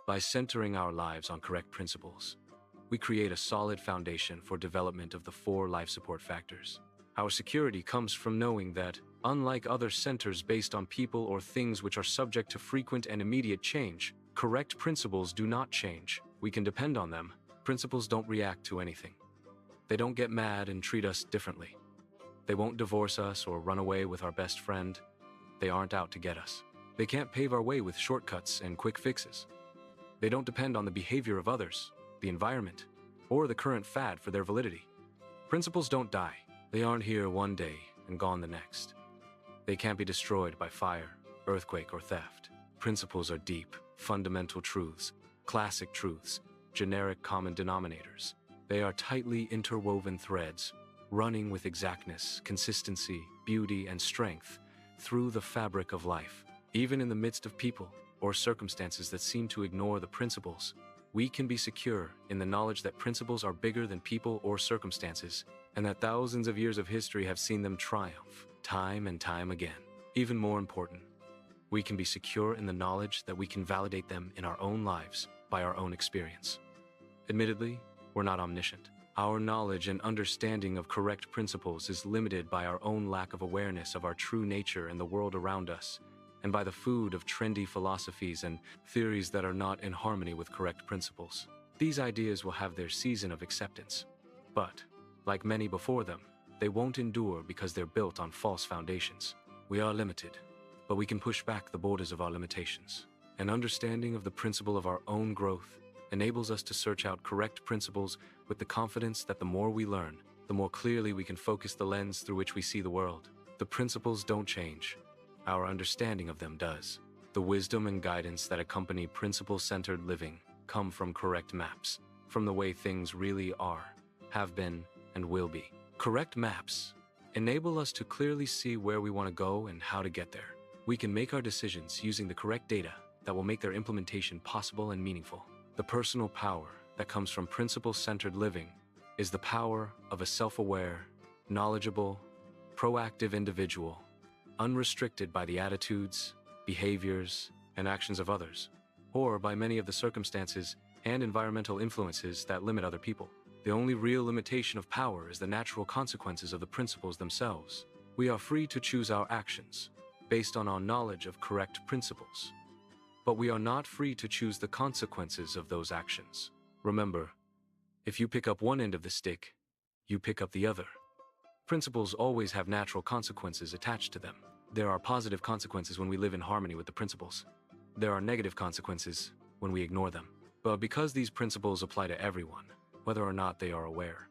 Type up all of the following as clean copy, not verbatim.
By centering our lives on correct principles, we create a solid foundation for development of the 4 life support factors. Our security comes from knowing that, unlike other centers based on people or things which are subject to frequent and immediate change, correct principles do not change. We can depend on them. Principles don't react to anything. They don't get mad and treat us differently. They won't divorce us or run away with our best friend. They aren't out to get us. They can't pave our way with shortcuts and quick fixes. They don't depend on the behavior of others, the environment, or the current fad for their validity. Principles don't die. They aren't here one day and gone the next. They can't be destroyed by fire, earthquake, or theft. Principles are deep, fundamental truths, classic truths, generic common denominators. They are tightly interwoven threads, running with exactness, consistency, beauty, and strength through the fabric of life. Even in the midst of people or circumstances that seem to ignore the principles, we can be secure in the knowledge that principles are bigger than people or circumstances, and that thousands of years of history have seen them triumph, time and time again. Even more important, we can be secure in the knowledge that we can validate them in our own lives by our own experience. Admittedly, we're not omniscient. Our knowledge and understanding of correct principles is limited by our own lack of awareness of our true nature and the world around us, and by the food of trendy philosophies and theories that are not in harmony with correct principles. These ideas will have their season of acceptance, but, like many before them, they won't endure because they're built on false foundations. We are limited, but we can push back the borders of our limitations. An understanding of the principle of our own growth enables us to search out correct principles with the confidence that the more we learn, the more clearly we can focus the lens through which we see the world. The principles don't change. Our understanding of them does. The wisdom and guidance that accompany principle-centered living come from correct maps, from the way things really are, have been, and will be. Correct maps enable us to clearly see where we want to go and how to get there. We can make our decisions using the correct data that will make their implementation possible and meaningful. The personal power that comes from principle-centered living is the power of a self-aware, knowledgeable, proactive individual, unrestricted by the attitudes, behaviors, and actions of others, or by many of the circumstances and environmental influences that limit other people. The only real limitation of power is the natural consequences of the principles themselves. We are free to choose our actions based on our knowledge of correct principles, but we are not free to choose the consequences of those actions. Remember, if you pick up one end of the stick, you pick up the other. Principles always have natural consequences attached to them. There are positive consequences when we live in harmony with the principles. There are negative consequences when we ignore them. But because these principles apply to everyone, whether or not they are aware,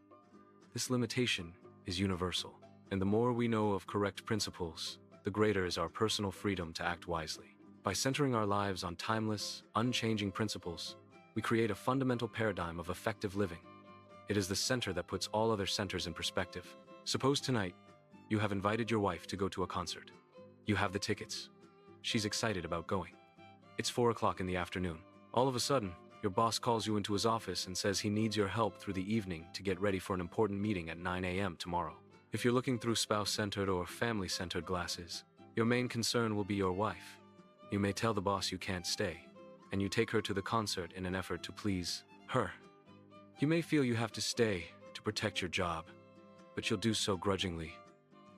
this limitation is universal. And the more we know of correct principles, the greater is our personal freedom to act wisely. By centering our lives on timeless, unchanging principles, we create a fundamental paradigm of effective living. It is the center that puts all other centers in perspective. Suppose tonight, you have invited your wife to go to a concert. You have the tickets. She's excited about going. It's 4 o'clock in the afternoon. All of a sudden, your boss calls you into his office and says he needs your help through the evening to get ready for an important meeting at 9 a.m. tomorrow. If you're looking through spouse-centered or family-centered glasses, your main concern will be your wife. You may tell the boss you can't stay, and you take her to the concert in an effort to please her. You may feel you have to stay to protect your job, but you'll do so grudgingly,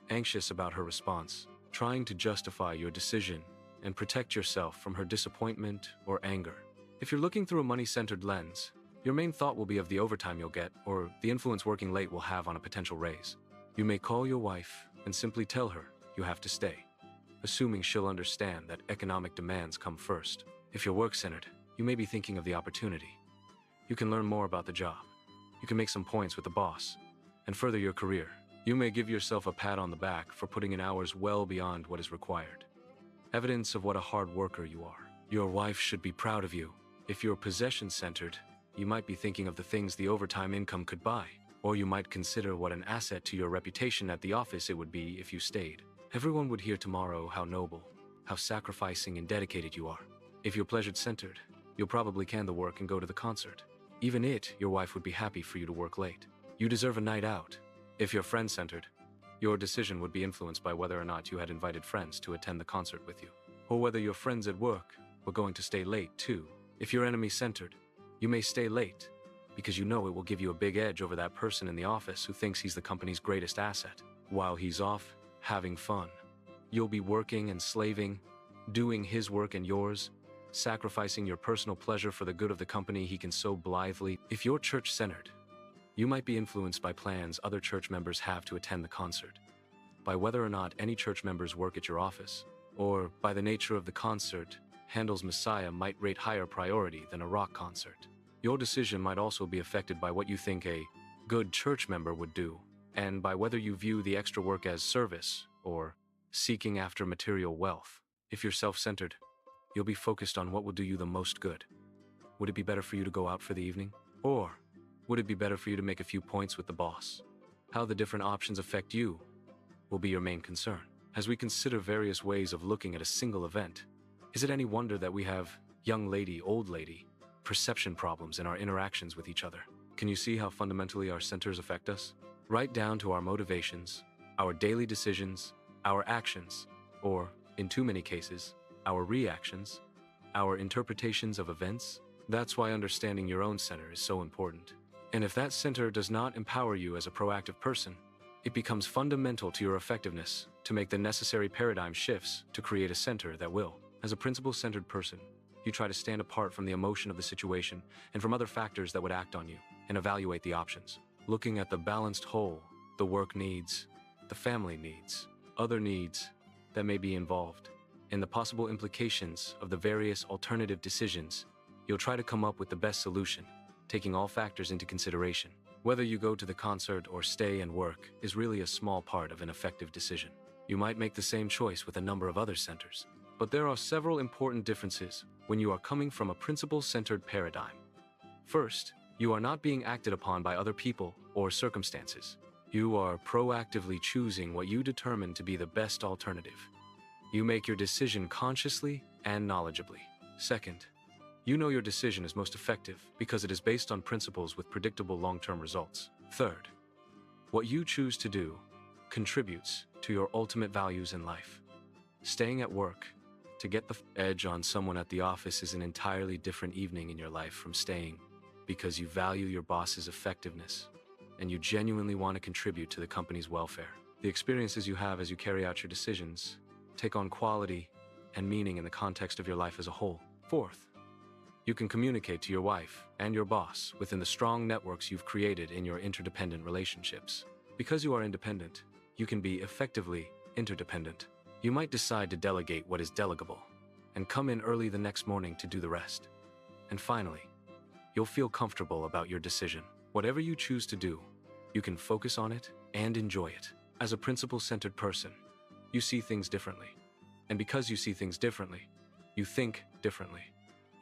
anxious about her response, trying to justify your decision and protect yourself from her disappointment or anger. If you're looking through a money-centered lens, your main thought will be of the overtime you'll get or the influence working late will have on a potential raise. You may call your wife and simply tell her you have to stay, assuming she'll understand that economic demands come first. If you're work-centered, you may be thinking of the opportunity. You can learn more about the job. You can make some points with the boss and further your career. You may give yourself a pat on the back for putting in hours well beyond what is required. Evidence of what a hard worker you are. Your wife should be proud of you. If you're possession-centered, you might be thinking of the things the overtime income could buy, or you might consider what an asset to your reputation at the office it would be if you stayed. Everyone would hear tomorrow how noble, how sacrificing and dedicated you are. If you're pleasure-centered, you'll probably can the work and go to the concert. Even your wife would be happy for you to work late. You deserve a night out. If you're friend-centered, your decision would be influenced by whether or not you had invited friends to attend the concert with you, or whether your friends at work were going to stay late too. If you're enemy-centered, you may stay late because you know it will give you a big edge over that person in the office who thinks he's the company's greatest asset. While he's off having fun, you'll be working and slaving, doing his work and yours, sacrificing your personal pleasure for the good of the company he can so blithely. If you're church-centered, you might be influenced by plans other church members have to attend the concert, by whether or not any church members work at your office, or by the nature of the concert. Handel's Messiah might rate higher priority than a rock concert. Your decision might also be affected by what you think a good church member would do, and by whether you view the extra work as service or seeking after material wealth. If you're self-centered, you'll be focused on what will do you the most good. Would it be better for you to go out for the evening? Or would it be better for you to make a few points with the boss? How the different options affect you will be your main concern. As we consider various ways of looking at a single event, is it any wonder that we have young lady, old lady perception problems in our interactions with each other? Can you see how fundamentally our centers affect us? Right down to our motivations, our daily decisions, our actions, or, in too many cases, our reactions, our interpretations of events. That's why understanding your own center is so important. And if that center does not empower you as a proactive person, it becomes fundamental to your effectiveness to make the necessary paradigm shifts to create a center that will. As a principle-centered person, you try to stand apart from the emotion of the situation and from other factors that would act on you, and evaluate the options. Looking at the balanced whole, the work needs, the family needs, other needs that may be involved, and the possible implications of the various alternative decisions, you'll try to come up with the best solution, taking all factors into consideration. Whether you go to the concert or stay and work is really a small part of an effective decision. You might make the same choice with a number of other centers, but there are several important differences when you are coming from a principle-centered paradigm. First, you are not being acted upon by other people or circumstances. You are proactively choosing what you determine to be the best alternative. You make your decision consciously and knowledgeably. Second, you know your decision is most effective because it is based on principles with predictable long-term results. Third, what you choose to do contributes to your ultimate values in life. Staying at work to get the edge on someone at the office is an entirely different evening in your life from staying because you value your boss's effectiveness and you genuinely want to contribute to the company's welfare. The experiences you have as you carry out your decisions take on quality and meaning in the context of your life as a whole. Fourth, you can communicate to your wife and your boss within the strong networks you've created in your interdependent relationships. Because you are independent, you can be effectively interdependent. You might decide to delegate what is delegable and come in early the next morning to do the rest. And finally, you'll feel comfortable about your decision. Whatever you choose to do, you can focus on it and enjoy it. As a principle-centered person, you see things differently. And because you see things differently, you think differently.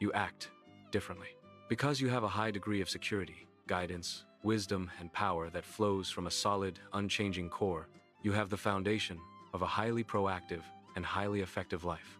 You act differently. Because you have a high degree of security, guidance, wisdom, and power that flows from a solid, unchanging core, you have the foundation of a highly proactive and highly effective life.